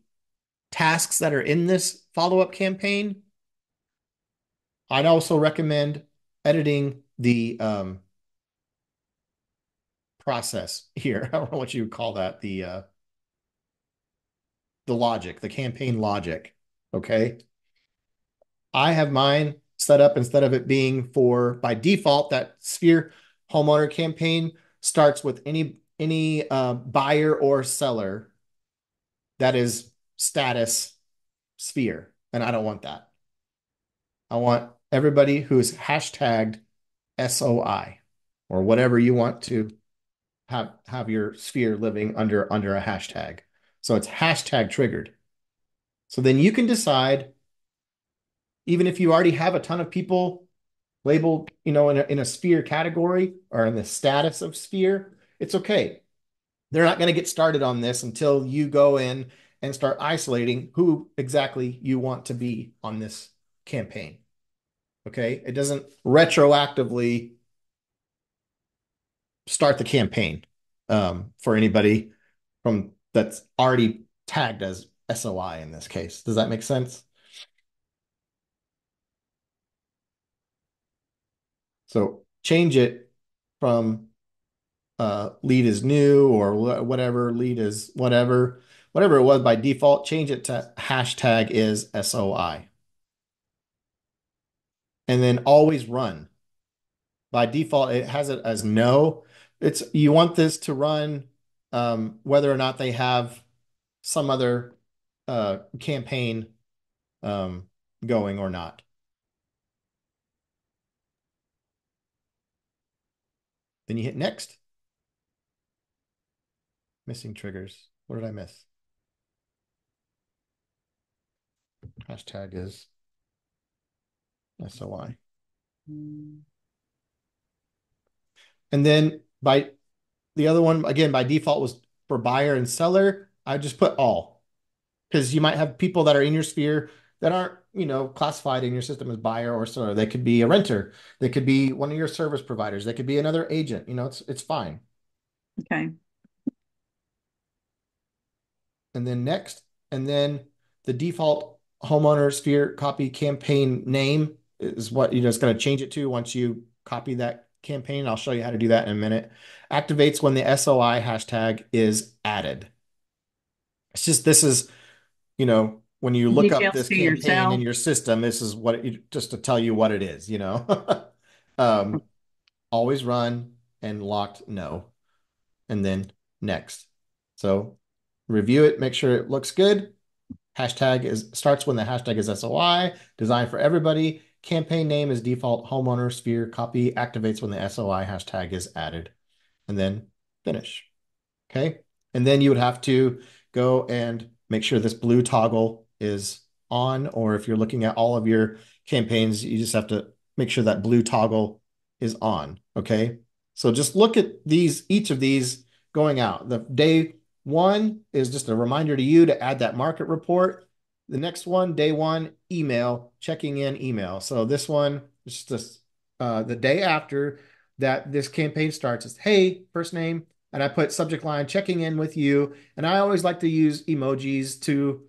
tasks that are in this follow-up campaign, I'd also recommend editing the process here. I don't know what you would call that, the logic, the campaign logic. Okay. I have mine set up instead of it being for by default, that Sphere homeowner campaign starts with any buyer or seller that is status Sphere. And I don't want that. I want everybody who's hashtagged SOI or whatever you want to have your sphere living under a hashtag. So it's hashtag triggered. So then you can decide, even if you already have a ton of people labeled, in a sphere category or in the status of sphere, it's okay. They're not going to get started on this until you go in and start isolating who exactly you want to be on this campaign. Okay. It doesn't retroactively start the campaign for anybody from that's already tagged as SOI in this case. Does that make sense? So change it from lead is new or whatever, lead is whatever it was by default, change it to hashtag is SOI. And then always run. By default, it has it as no. You want this to run whether or not they have some other campaign um, going or not. Then you hit next. Missing triggers. What did I miss? Hashtag is SOI. And then by the other one, again, by default was for buyer and seller. I just put all because you might have people that are in your sphere that aren't, classified in your system as buyer or seller. They could be a renter. They could be one of your service providers. They could be another agent. It's fine. Okay. And then next, and then the default homeowner sphere copy campaign name is what it's going to change it to once you copy that campaign. I'll show you how to do that in a minute. Activates when the SOI hashtag is added. It's just this is, when you look up Details this to campaign in yourself. your system, this is just to tell you what it is. um, always run and locked no, and then next. So review it, make sure it looks good. Hashtag starts when the hashtag is SOI, designed for everybody. Campaign name is default homeowner sphere copy, activates when the SOI hashtag is added, and then finish. Okay. And then you would have to go and make sure this blue toggle is on, or if you're looking at all of your campaigns, you just have to make sure that blue toggle is on. Okay. So just look at each of these going out. The day one is just a reminder to you to add that market report. The next one, day one, email, checking in email. So this one is just the day after that this campaign starts. It's, hey, first name, and I put subject line checking in with you. And I always like to use emojis to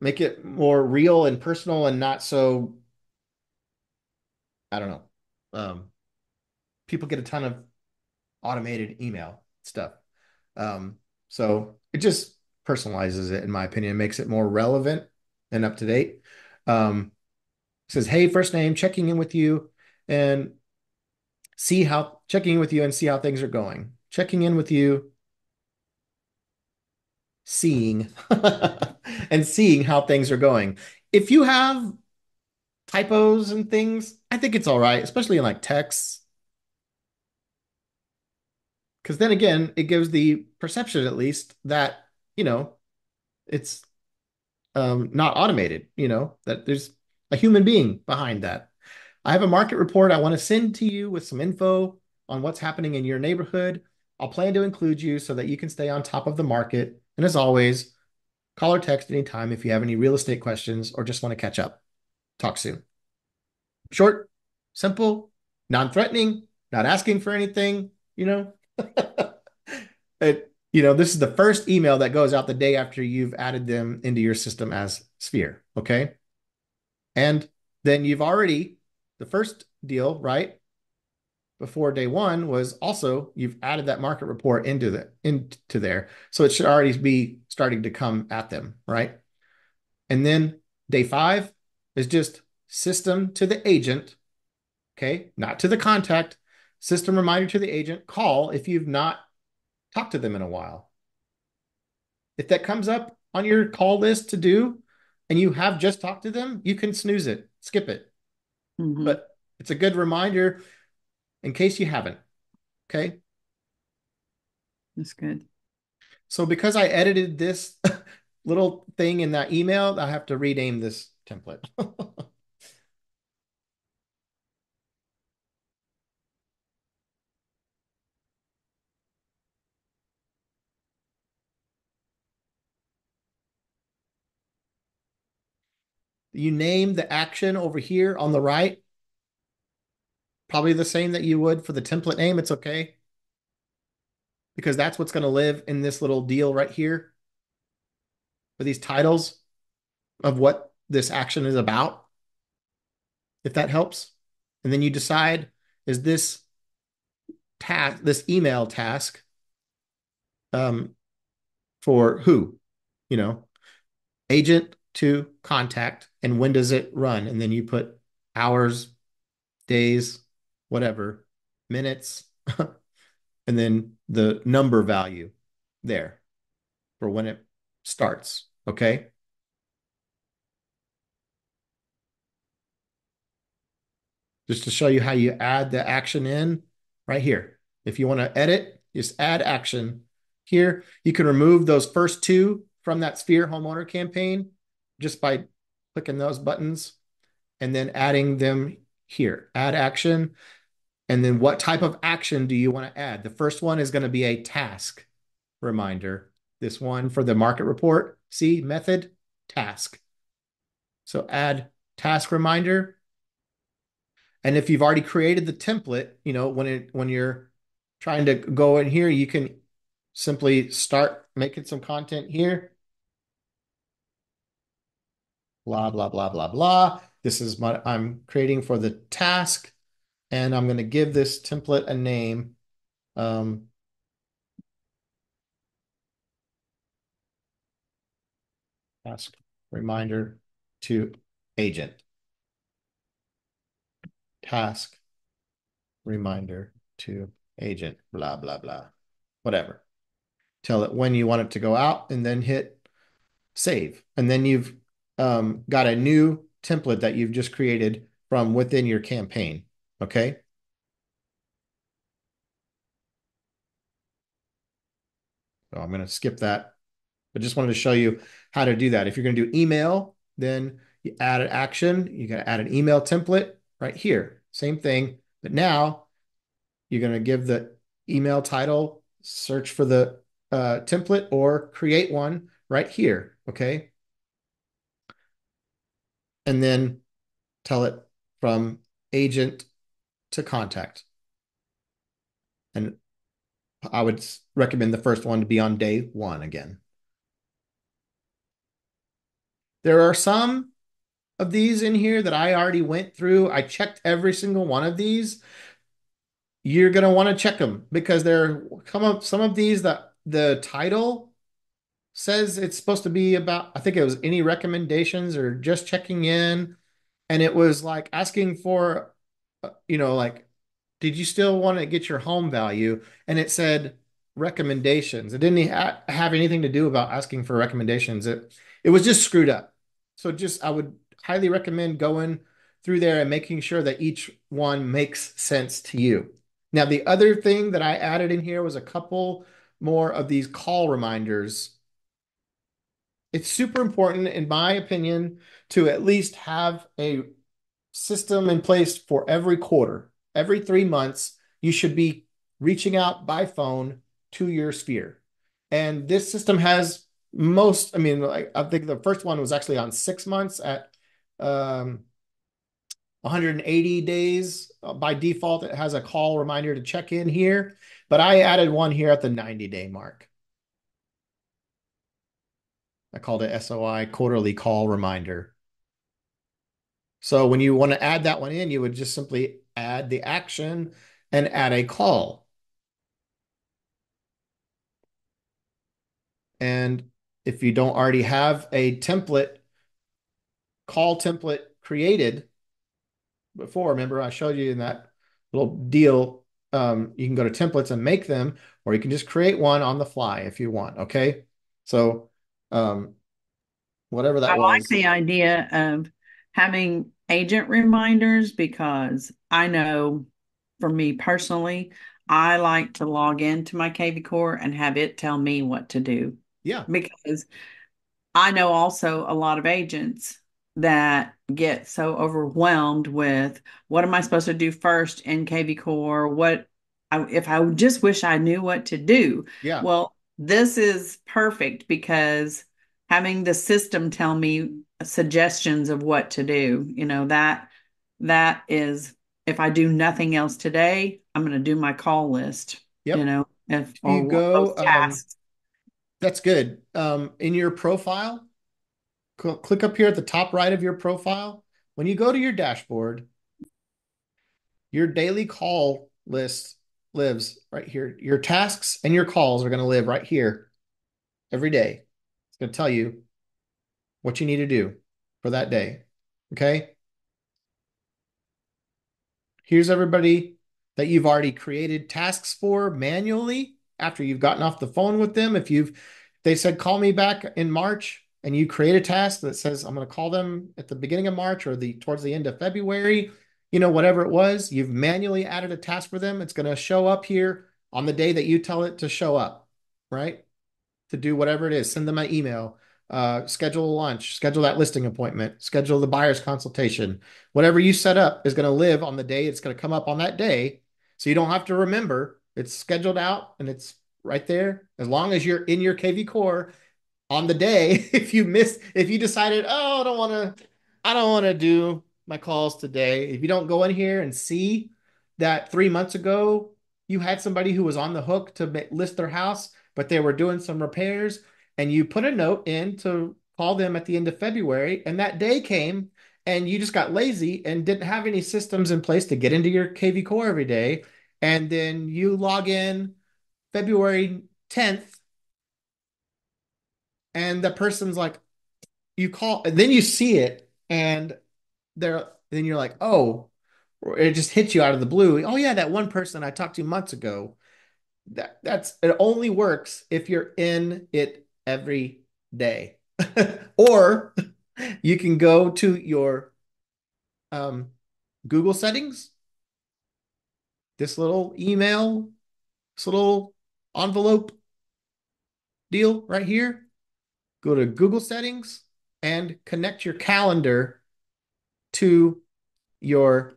make it more real and personal and not so I don't know. People get a ton of automated email stuff. Um, so it just personalizes it, in my opinion, makes it more relevant and up to date. Says, hey, first name, and checking in with you and see how things are going. Checking in with you, seeing and seeing how things are going. If you have typos and things, I think it's all right, especially in like texts, because then again, it gives the perception at least that, you know, it's not automated, that there's a human being behind that. I have a market report I want to send to you with some info on what's happening in your neighborhood. I'll plan to include you so that you can stay on top of the market. And as always, call or text anytime if you have any real estate questions or just want to catch up. Talk soon. Short, simple, non-threatening, not asking for anything, you know. This is the first email that goes out the day after you've added them into your system as Sphere, okay? And then the first deal, right? Before day one was also you've added that market report into there. So it should already be starting to come at them, right? And then day five is just system to the agent, okay? Not to the contact. System reminder to the agent, call if you've not talked to them in a while. If that comes up on your call list to do and you have just talked to them, you can snooze it, skip it. Mm-hmm. But it's a good reminder in case you haven't. Okay. That's good. So because I edited this little thing in that email, I have to rename this template. You name the action over here on the right, probably the same that you would for the template name. It's okay because that's what's going to live in this little deal right here for these titles of what this action is about, if that helps. And then you decide, is this email task um, for who? You know, agent to contact, and when does it run? And then you put hours, days, whatever, minutes, and then the number value there for when it starts. Okay. Just to show you how you add the action in right here. If you want to edit, just add action here. You can remove those first two from that Sphere homeowner campaign just by clicking those buttons and then adding them here. Add action. And then what type of action do you want to add? The first one is going to be a task reminder. This one for the market report, see method, task. So add task reminder. And if you've already created the template, when you're trying to go in here, you can simply start making some content here. Blah, blah, blah, blah, blah. This is what I'm creating for the task. And I'm going to give this template a name. Um, Task reminder to agent. Task reminder to agent. Blah, blah, blah. Whatever. Tell it when you want it to go out and then hit save. And then you've got a new template that you've just created from within your campaign. Okay. So I'm going to skip that, but just wanted to show you how to do that. If you're going to do email, then you add an action. You got to add an email template right here. Same thing, but now you're going to give the email title, search for the template, or create one right here. Okay. And then tell it from agent to contact. And I would recommend the first one to be on day one again. There are some of these in here that I already went through. I checked every single one of these. You're going to want to check them because there come up some of these that the title says it's supposed to be about, I think it was any recommendations or just checking in. And it was like asking for, like, did you still want to get your home value? And it said recommendations. It didn't have anything to do about asking for recommendations. It was just screwed up. So just I would highly recommend going through there and making sure that each one makes sense to you. Now, the other thing that I added in here was a couple more of these call reminders. It's super important, in my opinion, to at least have a system in place for every quarter. Every 3 months, you should be reaching out by phone to your sphere. And this system has most, I mean, like, I think the first one was actually on 6 months at um, 180 days. By default, it has a call reminder to check in here, but I added one here at the 90-day mark. I called it SOI quarterly call reminder. So when you want to add that one in, you would just simply add the action and add a call. And if you don't already have a call template created before, remember I showed you in that little deal, you can go to templates and make them, or you can just create one on the fly if you want. Okay. So, um, whatever I that like was. the idea of having agent reminders because I know for me personally, I like to log into my KvCore and have it tell me what to do Yeah. because I know also a lot of agents that get so overwhelmed with what am I supposed to do first in KvCore? If I just wish I knew what to do? Yeah. Well, this is perfect because having the system tell me suggestions of what to do, that is if I do nothing else today, I'm going to do my call list, Yep. if If you those go, tasks. that's good. In your profile, click up here at the top right of your profile. When you go to your dashboard, your daily call list lives right here. Your tasks and your calls are going to live right here every day. It's going to tell you what you need to do for that day. Okay. Here's everybody that you've already created tasks for manually after you've gotten off the phone with them. They said, call me back in March and you create a task that says, I'm going to call them at the beginning of March or towards the end of February, whatever it was, you've manually added a task for them. It's going to show up here on the day that you tell it to show up, right? To do whatever it is, send them an email, schedule a lunch, schedule that listing appointment, schedule the buyer's consultation. Whatever you set up is going to live on the day. It's going to come up on that day. So you don't have to remember. It's scheduled out and it's right there. As long as you're in your KvCore on the day, if you decided, oh, I don't want to do my calls today. If you don't go in here and see that 3 months ago you had somebody who was on the hook to list their house, but they were doing some repairs, and you put a note in to call them at the end of February, and that day came, and you just got lazy and didn't have any systems in place to get into your KvCore every day, and then you log in February 10th, and the person's like, you call, and then you see it, and then you're like, oh, it just hits you out of the blue. Oh yeah, that one person I talked to months ago. It only works if you're in it every day. Or you can go to your um, Google settings, this little email, this little envelope deal right here. Go to Google settings and connect your calendar to your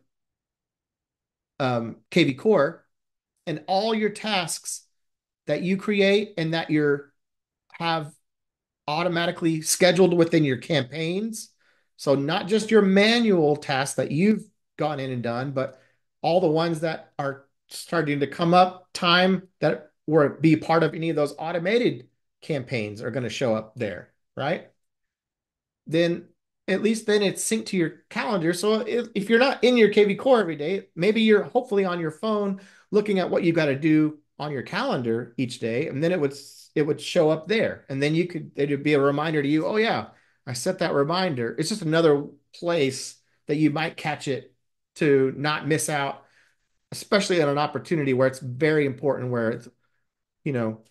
KvCore, and all your tasks that you create and that you're have automatically scheduled within your campaigns. So not just your manual tasks that you've gone in and done, but all the ones that are starting to come up time that were be part of any of those automated campaigns are going to show up there, right? Then at least then it's synced to your calendar. So if you're not in your KvCore every day, maybe you're hopefully on your phone looking at what you got to do on your calendar each day, and then it would show up there, and then it'd be a reminder to you. Oh yeah, I set that reminder. It's just another place that you might catch it to not miss out, especially at an opportunity where it's very important, where it's you know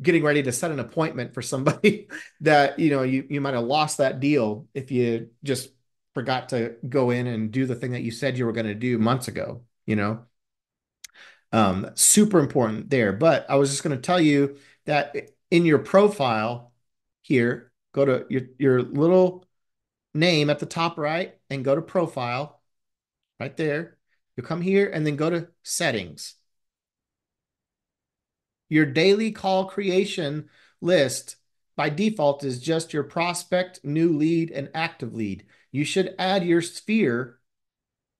getting ready to set an appointment for somebody that you might have lost that deal if you just forgot to go in and do the thing that you said you were going to do months ago. Super important there. But I was just going to tell you that in your profile here, go to your little name at the top right and go to profile right there. You'll come here and then go to settings. Your daily call creation list by default is just your prospect, new lead, and active lead. You should add your sphere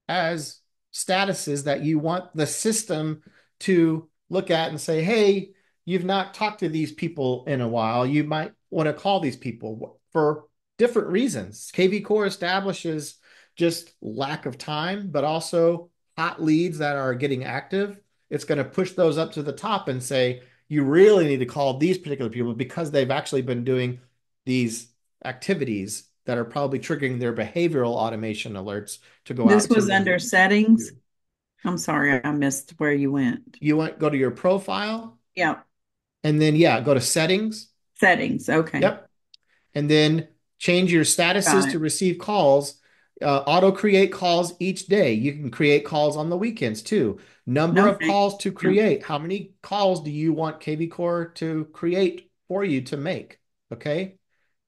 as statuses that you want the system to look at and say, hey, you've not talked to these people in a while. You might want to call these people for different reasons. KvCore establishes just lack of time, but also hot leads that are getting active. It's going to push those up to the top and say, you really need to call these particular people because they've actually been doing these activities that are probably triggering their behavioral automation alerts to go This out was to under and settings. do. I'm sorry, I missed where you went. You want go to your profile Yeah, and then yeah, go to settings. settings. Okay, Yep. And then change your got statuses to it. receive calls. Auto create calls each day. You can create calls on the weekends too. Number of Okay. calls to Yeah. create. How many calls do you want KvCore to create for you to make? Okay.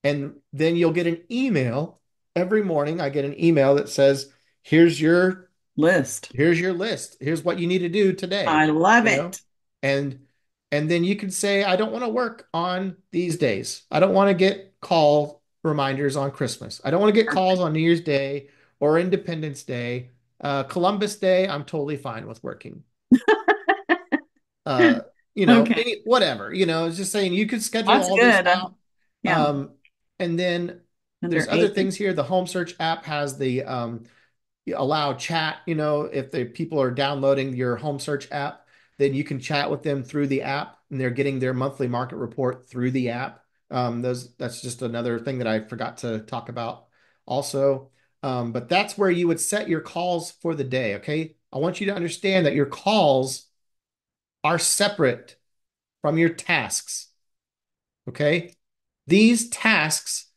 And then you'll get an email every morning. I get an email that says, here's your List. here's your list. Here's what you need to do today, I love you know? it. And and then you can say, I don't want to work on these days. I don't want to get call reminders on Christmas. I don't want to get calls on New Year's Day or Independence Day. Columbus Day, I'm totally fine with working. Uh, Okay, whatever, it's just saying you could schedule that's all this good. out. Yeah, Um, and then under there's other things agents. here. The home search app has the allow chat. If the people are downloading your home search app, then you can chat with them through the app and they're getting their monthly market report through the app. That's just another thing that I forgot to talk about also. But that's where you would set your calls for the day. Okay. I want you to understand that your calls are separate from your tasks. Okay. These tasks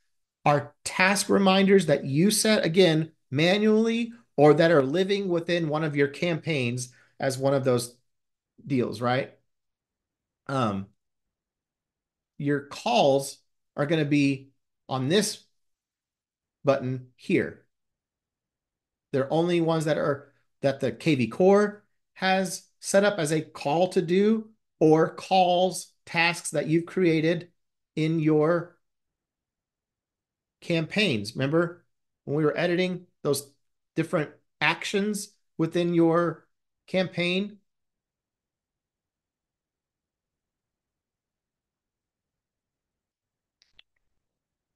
are task reminders that you set again manually or that are living within one of your campaigns as one of those deals, right? Um, your calls are going to be on this button here. They're only ones that the KvCore has set up as a call to do or calls tasks that you've created in your campaigns. Remember when we were editing those different actions within your campaign?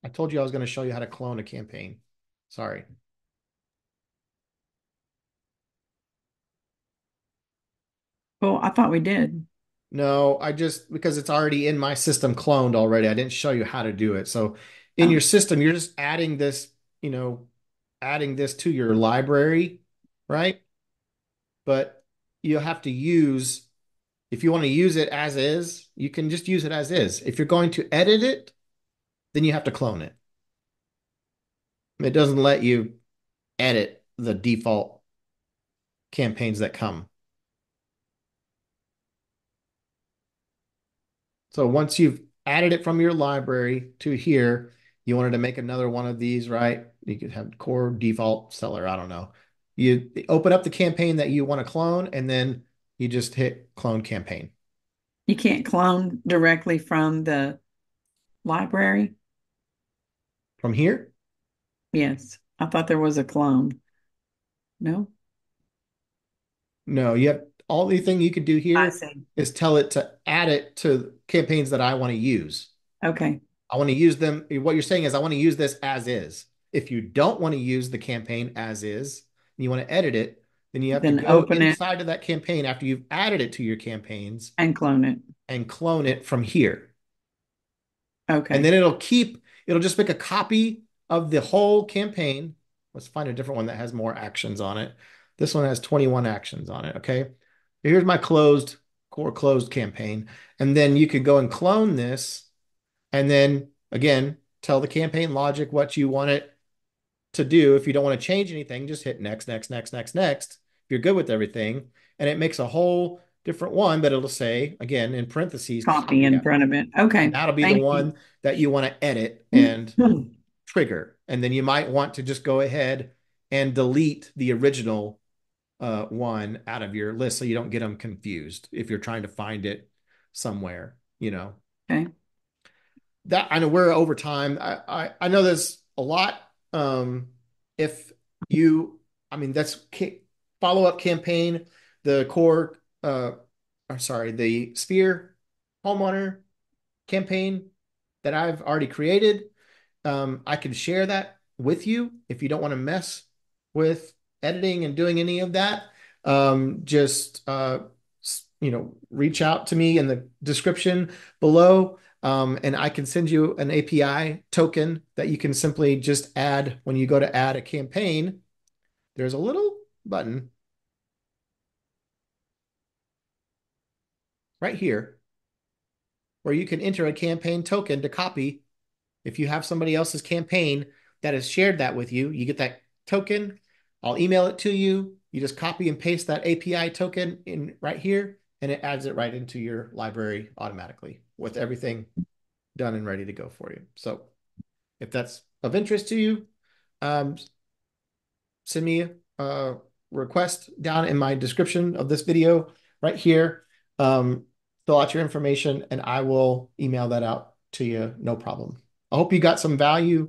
I told you I was going to show you how to clone a campaign. Sorry. Well, I thought we did. No, I just because it's already in my system cloned already. I didn't show you how to do it. So in your Oh, system, you're just you know, adding this to your library, right? But you'll have to use, if you want to use it as is, you can just use it as is. If you're going to edit it, then you have to clone it. It doesn't let you edit the default campaigns that come. So once you've added it from your library to here, you wanted to make another one of these, right? You could have core default seller. I don't know. You open up the campaign that you want to clone, and then you just hit clone campaign you can't clone directly from the library? from here. Yes. I thought there was a clone. No? No, you have all the thing you could do I here see. is tell it to add it to campaigns that I want to use. Okay. I want to use them. What you're saying is I want to use this as is. If you don't want to use the campaign as is, and you want to edit it, then you have to Then go open it inside of that campaign after you've added it to your campaigns and clone it. and clone it from here. And Okay. then it'll just make a copy of the whole campaign. Let's find a different one that has more actions on it. This one has 21 actions on it. Okay. Here's my core closed campaign. And then you could go and clone this and then again, tell the campaign logic what you want it to do. If you don't want to change anything, just hit next, next, next, next, next. If you're good with everything, and it makes a whole different one, but it'll say again in parentheses, Copy copy in after. front of it. And Okay. that'll be the Thank you. one that you want to edit and trigger. And then you might want to just go ahead and delete the original one out of your list so you don't get them confused if you're trying to find it somewhere, you know. Okay. That I know we're over time. I know there's a lot. If you, I mean, that's follow-up campaign, the core, I'm sorry, the Sphere homeowner campaign that I've already created. I can share that with you if you don't want to mess with editing and doing any of that. Just reach out to me in the description below, and I can send you an API token that you can simply just add when you go to add a campaign. There's a little button right here where you can enter a campaign token to copy. If you have somebody else's campaign that has shared that with you, you get that token. I'll email it to you. You just copy and paste that API token in right here, and it adds it right into your library automatically with everything done and ready to go for you. So if that's of interest to you, um, send me a request down in my description of this video right here. Fill out your information and I will email that out to you. No problem. I hope you got some value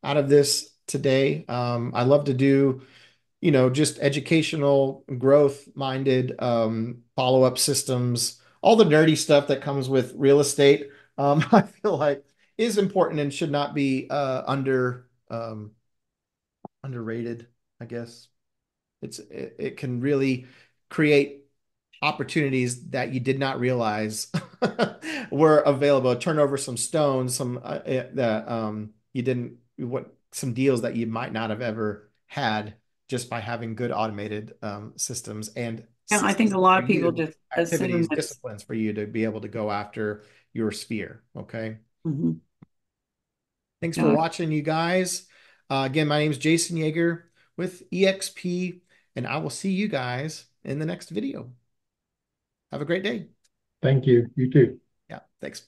out of this today. I love to do, just educational, growth minded follow-up systems, all the nerdy stuff that comes with real estate. I feel like is important and should not be underrated, I guess. It can really create opportunities that you did not realize were available. Turn over some stones, some that you didn't what some deals that you might not have ever had just by having good automated systems and Yeah, I think systems a lot for of people you, just assume activities, it's disciplines for you to be able to go after your sphere. Okay. mhm. Thanks for Yeah, watching, you guys. Again, my name is Jason Yeager with EXP, and I will see you guys in the next video. Have a great day. Thank you. You too. Yeah, thanks.